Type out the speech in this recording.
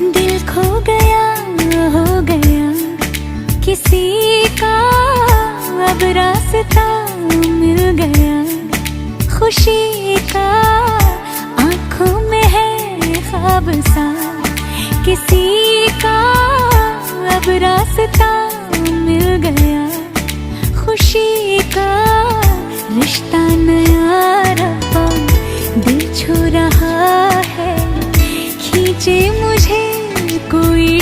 दिल खो गया, हो गया किसी का, अब रास्ता मिल गया खुशी का। आंखों में है ख्वाब सा किसी का, अब रास्ता मिल गया खुशी का। रिश्ता नया रब्बा दिल छू रहा है, खींचे मुझे कोई